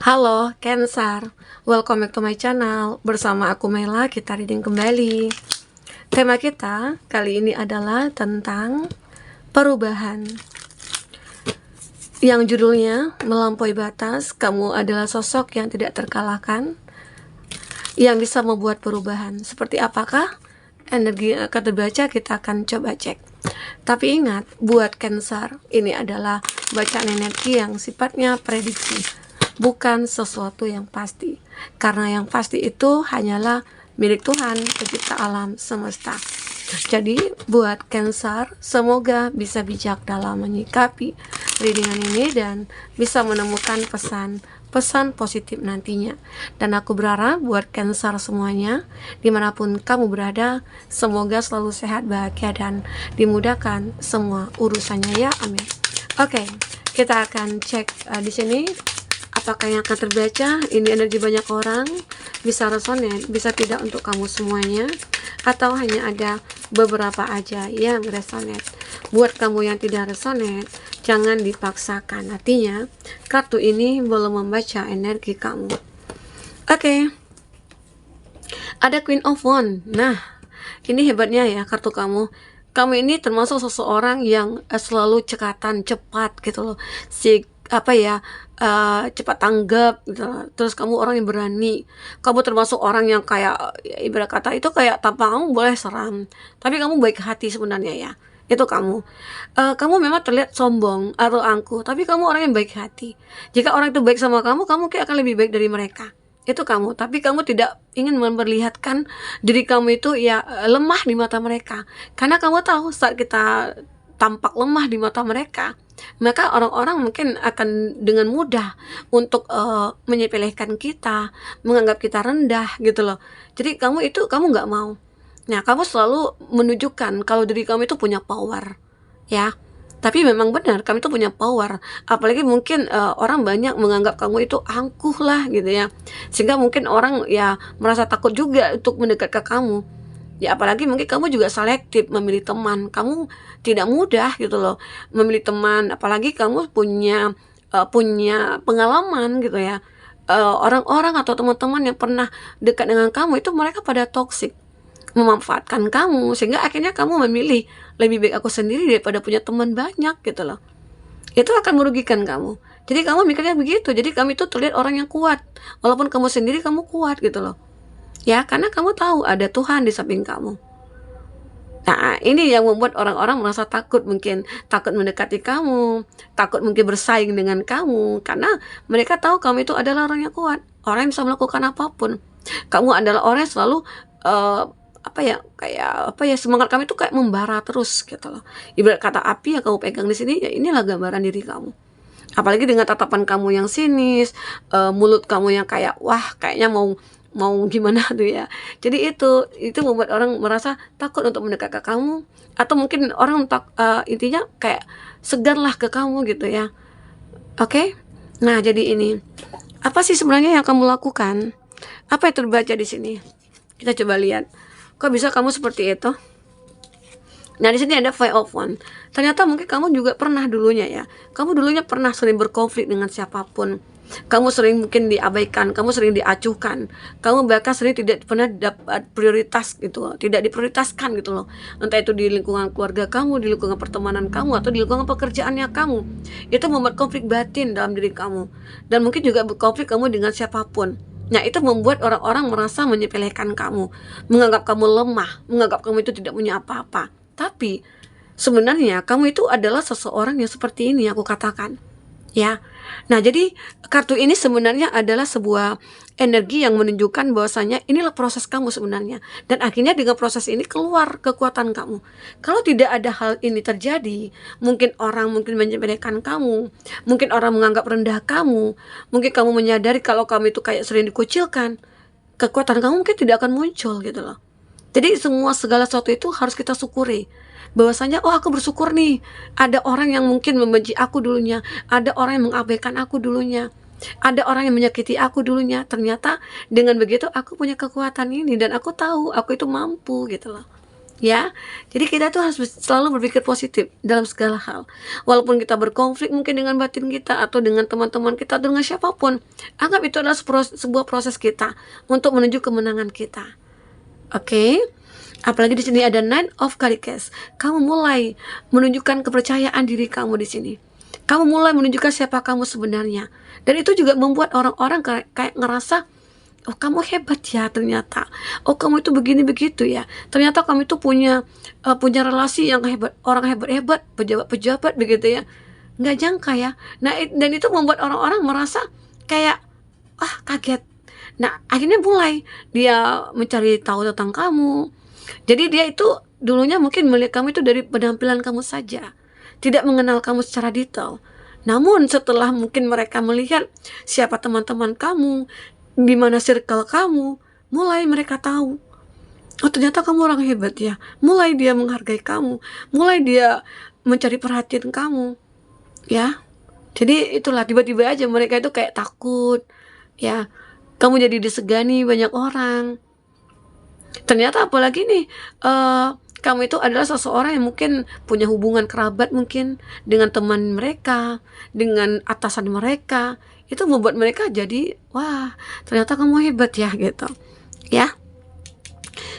Halo Cancer, welcome back to my channel. Bersama aku Mela, kita reading kembali. Tema kita kali ini adalah tentang perubahan, yang judulnya melampaui batas. Kamu adalah sosok yang tidak terkalahkan, yang bisa membuat perubahan. Seperti apakah energi yang akan terbaca, kita akan coba cek. Tapi ingat, buat Cancer, ini adalah bacaan energi yang sifatnya prediksi, bukan sesuatu yang pasti, karena yang pasti itu hanyalah milik Tuhan, pencipta alam semesta. Jadi buat Cancer, semoga bisa bijak dalam menyikapi readingan ini dan bisa menemukan pesan positif nantinya. Dan aku berharap buat Cancer semuanya, dimanapun kamu berada, semoga selalu sehat, bahagia, dan dimudahkan semua urusannya ya, amin. Oke, kita akan cek di sini apakah yang akan terbaca. Ini energi banyak orang, bisa resonate, bisa tidak untuk kamu semuanya, atau hanya ada beberapa aja yang resonate. Buat kamu yang tidak resonate, jangan dipaksakan. Artinya, kartu ini belum membaca energi kamu. Oke. Ada Queen of Wands. Nah, ini hebatnya ya kartu kamu. Kamu ini termasuk seseorang yang selalu cekatan, cepat gitu loh. Cepat tanggap gitu. Terus kamu orang yang berani. Kamu termasuk orang yang kayak, ibarat kata itu kayak tanpa kamu boleh seram, tapi kamu baik hati sebenarnya ya. Itu kamu. Kamu memang terlihat sombong atau angkuh, tapi kamu orang yang baik hati. Jika orang itu baik sama kamu kayak akan lebih baik dari mereka. Itu kamu, tapi kamu tidak ingin memperlihatkan diri kamu itu ya lemah di mata mereka, karena kamu tahu saat kita tampak lemah di mata mereka, maka orang-orang mungkin akan dengan mudah untuk menyepelekan kita, menganggap kita rendah gitu loh. Jadi kamu nggak mau. Nah, kamu selalu menunjukkan kalau diri kamu itu punya power ya. Tapi memang benar, kamu itu punya power. Apalagi mungkin orang banyak menganggap kamu itu angkuh lah gitu ya, sehingga mungkin orang ya merasa takut juga untuk mendekat ke kamu. Ya apalagi mungkin kamu juga selektif memilih teman. Kamu tidak mudah gitu loh memilih teman, apalagi kamu punya pengalaman gitu ya. Orang-orang atau teman-teman yang pernah dekat dengan kamu itu mereka pada toksik, memanfaatkan kamu, sehingga akhirnya kamu memilih lebih baik aku sendiri daripada punya teman banyak gitu loh. Itu akan merugikan kamu. Jadi kamu mikirnya begitu. Jadi kamu itu terlihat orang yang kuat, walaupun kamu sendiri kamu kuat gitu loh ya, karena kamu tahu ada Tuhan di samping kamu. Nah, ini yang membuat orang-orang merasa takut, mungkin takut mendekati kamu, takut mungkin bersaing dengan kamu, karena mereka tahu kamu itu adalah orang yang kuat, orang yang bisa melakukan apapun. Kamu adalah orang yang selalu semangat kamu itu kayak membara terus gitu loh. Ibarat kata api yang kamu pegang di sini, ya inilah gambaran diri kamu. Apalagi dengan tatapan kamu yang sinis, mulut kamu yang kayak wah kayaknya mau gimana tuh ya. Jadi itu membuat orang merasa takut untuk mendekat ke kamu, atau mungkin orang intinya kayak seganlah ke kamu gitu ya. Oke? Nah, jadi ini apa sih sebenarnya yang kamu lakukan? Apa yang terbaca di sini? Kita coba lihat. Kok bisa kamu seperti itu? Nah, di sini ada Five of Wands. Ternyata mungkin kamu juga pernah dulunya ya. Kamu dulunya pernah sering berkonflik dengan siapapun. Kamu sering mungkin diabaikan, kamu sering diacuhkan, kamu bahkan sering tidak pernah dapat prioritas gitu, tidak diprioritaskan gitu loh. Entah itu di lingkungan keluarga kamu, di lingkungan pertemanan kamu, atau di lingkungan pekerjaannya kamu. Itu membuat konflik batin dalam diri kamu. Dan mungkin juga berkonflik kamu dengan siapapun. Nah, itu membuat orang-orang merasa menyepelekan kamu, menganggap kamu lemah, menganggap kamu itu tidak punya apa-apa. Tapi sebenarnya kamu itu adalah seseorang yang seperti ini aku katakan ya. Nah, jadi kartu ini sebenarnya adalah sebuah energi yang menunjukkan bahwasanya inilah proses kamu sebenarnya, dan akhirnya dengan proses ini keluar kekuatan kamu. Kalau tidak ada hal ini terjadi, mungkin orang menyepelekan kamu, mungkin orang menganggap rendah kamu, mungkin kamu menyadari kalau kamu itu kayak sering dikucilkan, kekuatan kamu mungkin tidak akan muncul gitu loh. Jadi segala sesuatu itu harus kita syukuri, bahwasanya oh aku bersyukur nih, ada orang yang mungkin membenci aku dulunya, ada orang yang mengabaikan aku dulunya, ada orang yang menyakiti aku dulunya. Ternyata dengan begitu aku punya kekuatan ini, dan aku tahu aku itu mampu gitu loh. ya. Jadi kita tuh harus selalu berpikir positif dalam segala hal. Walaupun kita berkonflik mungkin dengan batin kita atau dengan teman-teman kita atau dengan siapapun, anggap itu adalah sebuah proses kita untuk menuju kemenangan kita. Oke. Apalagi di sini ada Nine of Cups. Kamu mulai menunjukkan kepercayaan diri kamu di sini. Kamu mulai menunjukkan siapa kamu sebenarnya. Dan itu juga membuat orang-orang kayak ngerasa, oh kamu hebat ya ternyata. Oh kamu itu begini begitu ya. Ternyata kamu itu punya relasi yang hebat, orang hebat-hebat, pejabat-pejabat begitu ya. Nggak jangka ya. Nah dan itu membuat orang-orang merasa kayak kaget. Nah akhirnya mulai dia mencari tahu tentang kamu. Jadi dia itu dulunya mungkin melihat kamu itu dari penampilan kamu saja, tidak mengenal kamu secara detail. Namun setelah mungkin mereka melihat siapa teman-teman kamu, di mana circle kamu, mulai mereka tahu, oh ternyata kamu orang hebat ya. Mulai dia menghargai kamu, mulai dia mencari perhatian kamu, ya. Jadi itulah tiba-tiba aja mereka itu kayak takut, ya. Kamu jadi disegani banyak orang. Ternyata apalagi nih, kamu itu adalah seseorang yang mungkin punya hubungan kerabat mungkin dengan teman mereka, dengan atasan mereka. Itu membuat mereka jadi, wah ternyata kamu hebat ya gitu. Ya,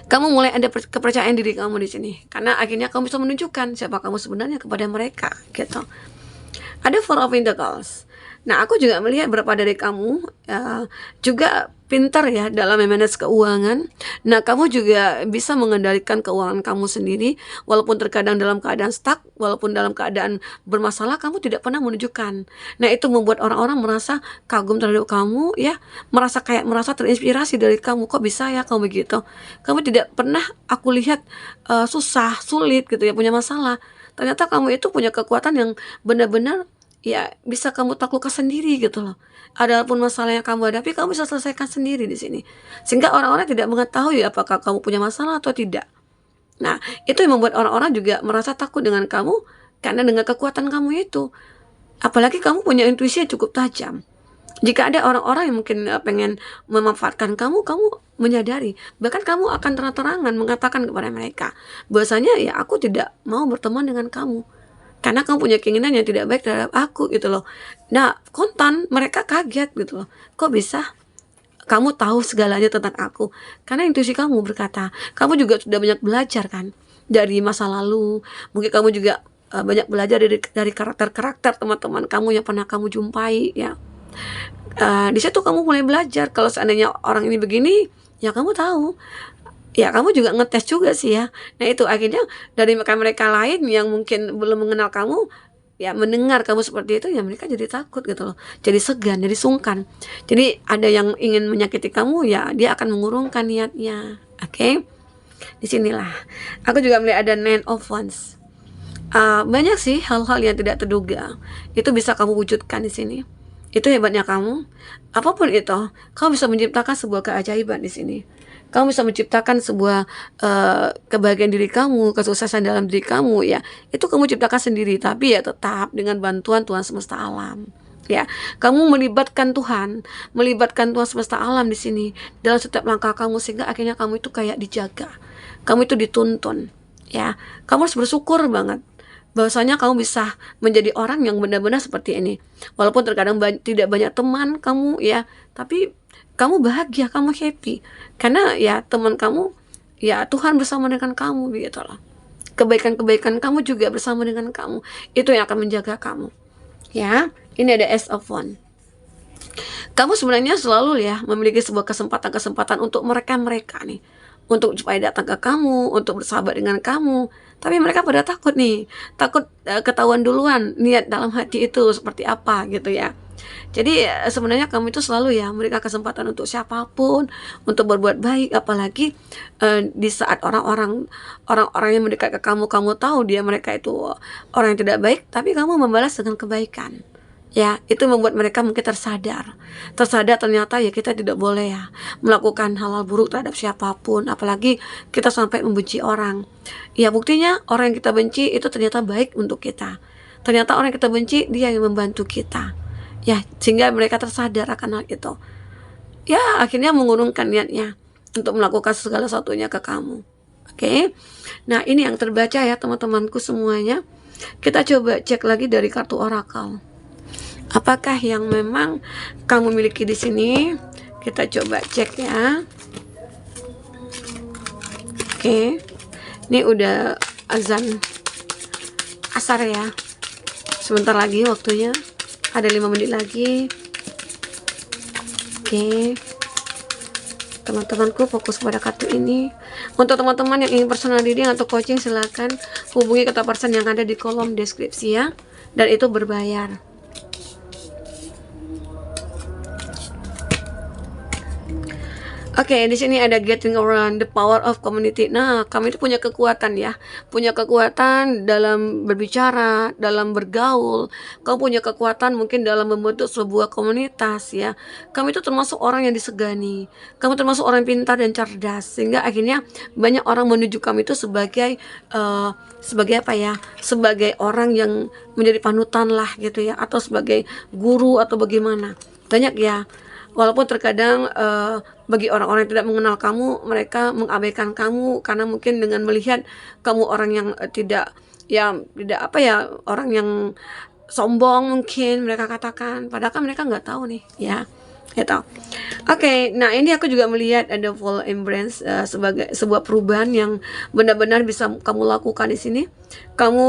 kamu mulai ada kepercayaan diri kamu di sini. Karena akhirnya kamu bisa menunjukkan siapa kamu sebenarnya kepada mereka gitu. Ada Four of Pentacles. Nah, aku juga melihat beberapa dari kamu juga pintar ya dalam memanage keuangan. Nah, kamu juga bisa mengendalikan keuangan kamu sendiri, walaupun terkadang dalam keadaan stuck, walaupun dalam keadaan bermasalah, kamu tidak pernah menunjukkan. Nah, itu membuat orang-orang merasa kagum terhadap kamu ya, merasa terinspirasi dari kamu. Kok bisa ya kamu begitu? Kamu tidak pernah aku lihat susah, sulit gitu ya, punya masalah. Ternyata kamu itu punya kekuatan yang benar-benar ya bisa kamu taklukkan sendiri gitu loh. Adapun masalah yang kamu hadapi, kamu bisa selesaikan sendiri di sini. Sehingga orang-orang tidak mengetahui apakah kamu punya masalah atau tidak. Nah, itu yang membuat orang-orang juga merasa takut dengan kamu karena dengan kekuatan kamu itu. Apalagi kamu punya intuisi yang cukup tajam. Jika ada orang-orang yang mungkin pengen memanfaatkan kamu, kamu menyadari. Bahkan kamu akan terang-terangan mengatakan kepada mereka, bahwasanya ya aku tidak mau berteman dengan kamu. Karena kamu punya keinginan yang tidak baik terhadap aku gitu loh. Nah, kontan mereka kaget gitu loh. Kok bisa? Kamu tahu segalanya tentang aku. Karena intuisi kamu berkata, kamu juga sudah banyak belajar kan dari masa lalu. Mungkin kamu juga banyak belajar dari karakter-karakter teman-teman kamu yang pernah kamu jumpai ya. Di situ kamu mulai belajar. Kalau seandainya orang ini begini, ya kamu tahu. Ya kamu juga ngetes juga sih ya. Nah itu akhirnya dari mereka lain yang mungkin belum mengenal kamu, ya mendengar kamu seperti itu, ya mereka jadi takut gitu loh, jadi segan, jadi sungkan. Jadi ada yang ingin menyakiti kamu, ya dia akan mengurungkan niatnya. Oke. Disinilah aku juga melihat ada Nine of Wands. Banyak sih hal-hal yang tidak terduga itu bisa kamu wujudkan di sini. Itu hebatnya kamu. Apapun itu, kamu bisa menciptakan sebuah keajaiban di sini. Kamu bisa menciptakan sebuah kebahagiaan diri kamu, kesuksesan dalam diri kamu ya. Itu kamu ciptakan sendiri, tapi ya tetap dengan bantuan Tuhan semesta alam. Ya, kamu melibatkan Tuhan semesta alam di sini dalam setiap langkah kamu, sehingga akhirnya kamu itu kayak dijaga. Kamu itu dituntun, ya. Kamu harus bersyukur banget bahwasanya kamu bisa menjadi orang yang benar-benar seperti ini. Walaupun terkadang tidak banyak teman kamu ya, tapi kamu bahagia, kamu happy. Karena ya teman kamu, ya Tuhan bersama dengan kamu gitu loh. Kebaikan-kebaikan kamu juga bersama dengan kamu. Itu yang akan menjaga kamu. Ya, ini ada Ace of Wands. Kamu sebenarnya selalu ya memiliki sebuah kesempatan untuk mereka nih. Untuk supaya datang ke kamu, untuk bersahabat dengan kamu. Tapi mereka pada takut nih. Takut ketahuan duluan niat dalam hati itu seperti apa gitu ya. Jadi sebenarnya kamu itu selalu ya memberikan kesempatan untuk siapapun untuk berbuat baik, apalagi di saat orang-orang yang mendekat ke kamu tahu mereka itu orang yang tidak baik, tapi kamu membalas dengan kebaikan. Ya, itu membuat mereka mungkin tersadar ternyata ya kita tidak boleh ya melakukan hal-hal buruk terhadap siapapun, apalagi kita sampai membenci orang. Ya, buktinya orang yang kita benci itu ternyata baik untuk kita. Ternyata orang yang kita benci dia yang membantu kita. Ya, sehingga mereka tersadar akan hal itu. Ya, akhirnya mengurungkan niatnya untuk melakukan segala satunya ke kamu. Oke. Nah, ini yang terbaca ya teman-temanku semuanya. Kita coba cek lagi dari kartu orakel. Apakah yang memang kamu miliki di sini? Kita coba cek ya. Oke. Ini udah azan asar ya. Sebentar lagi waktunya. Ada 5 menit lagi. Oke. Teman-temanku fokus pada kartu ini. Untuk teman-teman yang ingin personal reading atau coaching, silakan hubungi kontak person yang ada di kolom deskripsi ya. Dan itu berbayar. Oke, di sini ada getting around the power of community. Nah, kami itu punya kekuatan ya. Punya kekuatan dalam berbicara, dalam bergaul. Kamu punya kekuatan mungkin dalam membentuk sebuah komunitas ya. Kami itu termasuk orang yang disegani. Kamu termasuk orang pintar dan cerdas. Sehingga akhirnya banyak orang menuju kami itu sebagai sebagai apa ya? Sebagai orang yang menjadi panutan lah gitu ya, atau sebagai guru atau bagaimana. Banyak ya. Walaupun terkadang bagi orang-orang yang tidak mengenal kamu, mereka mengabaikan kamu karena mungkin dengan melihat kamu orang yang tidak apa ya, orang yang sombong mungkin mereka katakan, padahal kan mereka nggak tahu nih ya. Gitu. Oke, nah ini aku juga melihat ada full embrace sebagai sebuah perubahan yang benar-benar bisa kamu lakukan di sini. Kamu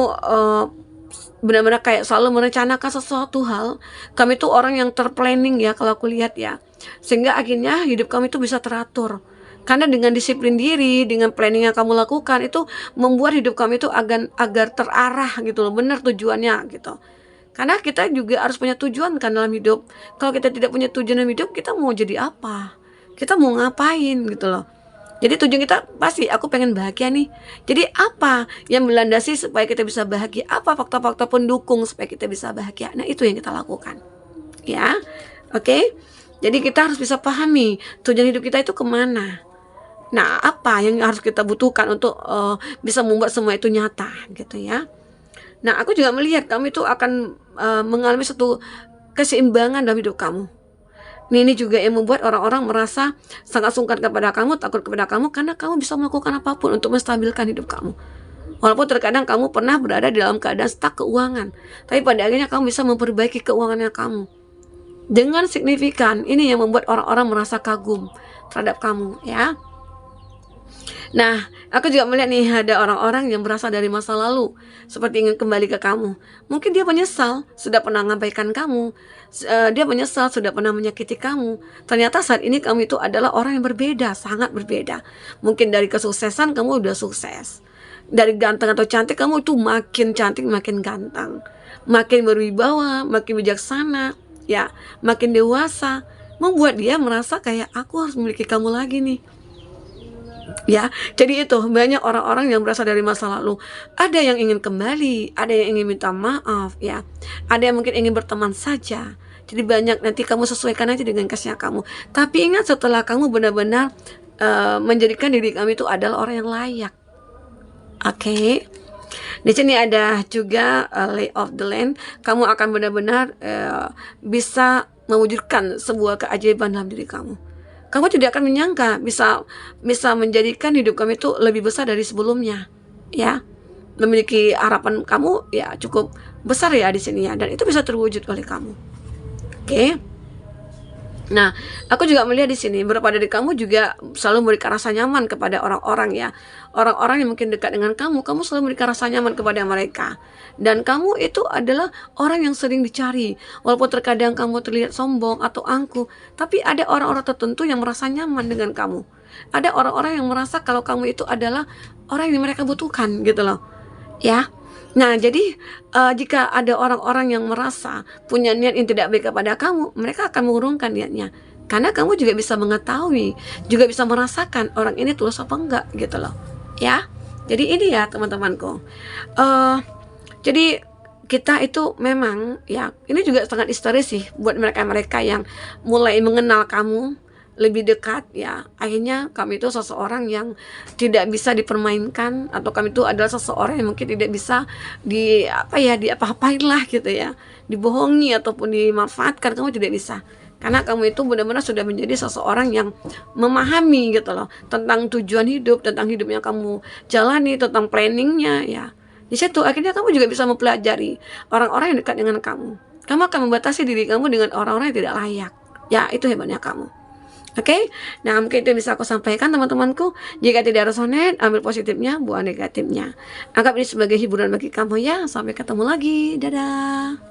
benar-benar kayak selalu merencanakan sesuatu hal. Kami tuh orang yang terplanning ya kalau aku lihat ya, sehingga akhirnya hidup kami itu bisa teratur. Karena dengan disiplin diri, dengan planning yang kamu lakukan itu membuat hidup kami itu agar terarah gitu loh, benar tujuannya gitu. Karena kita juga harus punya tujuan kan dalam hidup. Kalau kita tidak punya tujuan dalam hidup, kita mau jadi apa? Kita mau ngapain gitu loh. Jadi tujuan kita pasti, aku pengen bahagia nih. Jadi apa yang melandasi supaya kita bisa bahagia? Apa faktor-faktor pendukung supaya kita bisa bahagia? Nah, itu yang kita lakukan. Ya, oke. Jadi kita harus bisa pahami tujuan hidup kita itu kemana. Nah, apa yang harus kita butuhkan untuk bisa membuat semua itu nyata gitu ya. Nah, aku juga melihat kamu itu akan mengalami satu keseimbangan dalam hidup kamu. Ini juga yang membuat orang-orang merasa sangat sungkan kepada kamu, takut kepada kamu, karena kamu bisa melakukan apapun untuk menstabilkan hidup kamu. Walaupun terkadang kamu pernah berada dalam keadaan stuck keuangan, tapi pada akhirnya kamu bisa memperbaiki keuangannya kamu dengan signifikan. Ini yang membuat orang-orang merasa kagum terhadap kamu ya. Nah, aku juga melihat nih ada orang-orang yang berasal dari masa lalu, seperti ingin kembali ke kamu. Mungkin dia menyesal sudah pernah mengabaikan kamu, dia menyesal sudah pernah menyakiti kamu. Ternyata saat ini kamu itu adalah orang yang berbeda, sangat berbeda. Mungkin dari kesuksesan kamu udah sukses, dari ganteng atau cantik kamu itu makin cantik, makin ganteng, makin berwibawa, makin bijaksana, ya, makin dewasa, membuat dia merasa kayak aku harus memiliki kamu lagi nih. Ya, jadi itu banyak orang-orang yang berasal dari masa lalu. Ada yang ingin kembali, ada yang ingin minta maaf, ya. Ada yang mungkin ingin berteman saja. Jadi banyak, nanti kamu sesuaikan aja dengan kasihnya kamu. Tapi ingat, setelah kamu benar-benar menjadikan diri kamu itu adalah orang yang layak. Oke. Di sini ada juga lay of the land. Kamu akan benar-benar bisa mewujudkan sebuah keajaiban dalam diri kamu. Kamu tidak akan menyangka bisa menjadikan hidup kamu itu lebih besar dari sebelumnya, ya. Memiliki harapan kamu ya cukup besar ya di sini ya, dan itu bisa terwujud oleh kamu. Oke. Nah, aku juga melihat di sini beberapa dari kamu juga selalu memberikan rasa nyaman kepada orang-orang ya. Orang-orang yang mungkin dekat dengan kamu selalu memberikan rasa nyaman kepada mereka. Dan kamu itu adalah orang yang sering dicari. Walaupun terkadang kamu terlihat sombong atau angkuh, tapi ada orang-orang tertentu yang merasa nyaman dengan kamu. Ada orang-orang yang merasa kalau kamu itu adalah orang yang mereka butuhkan gitu loh. Ya. Nah, jadi jika ada orang-orang yang merasa punya niat yang tidak baik kepada kamu, mereka akan mengurungkan niatnya. Karena kamu juga bisa mengetahui, juga bisa merasakan orang ini tulus apa enggak gitu loh. Ya, jadi ini ya teman-temanku. Jadi kita itu memang ya, ini juga sangat historis sih buat mereka-mereka yang mulai mengenal kamu lebih dekat ya. Akhirnya kami itu seseorang yang tidak bisa dipermainkan, atau kami itu adalah seseorang yang mungkin tidak bisa diapa-apain lah gitu ya, dibohongi ataupun dimanfaatkan. Kamu tidak bisa, Karena kamu itu benar-benar sudah menjadi seseorang yang memahami gitu loh tentang tujuan hidup, tentang hidup yang kamu jalani, tentang planningnya ya. Di situ akhirnya kamu juga bisa mempelajari orang-orang yang dekat dengan kamu. Kamu akan membatasi diri kamu dengan orang-orang yang tidak layak. Ya, itu hebatnya kamu. Oke, nah mungkin itu yang bisa aku sampaikan teman-temanku. Jika tidak resonate, ambil positifnya, buang negatifnya. Anggap ini sebagai hiburan bagi kamu ya. Sampai ketemu lagi, dadah.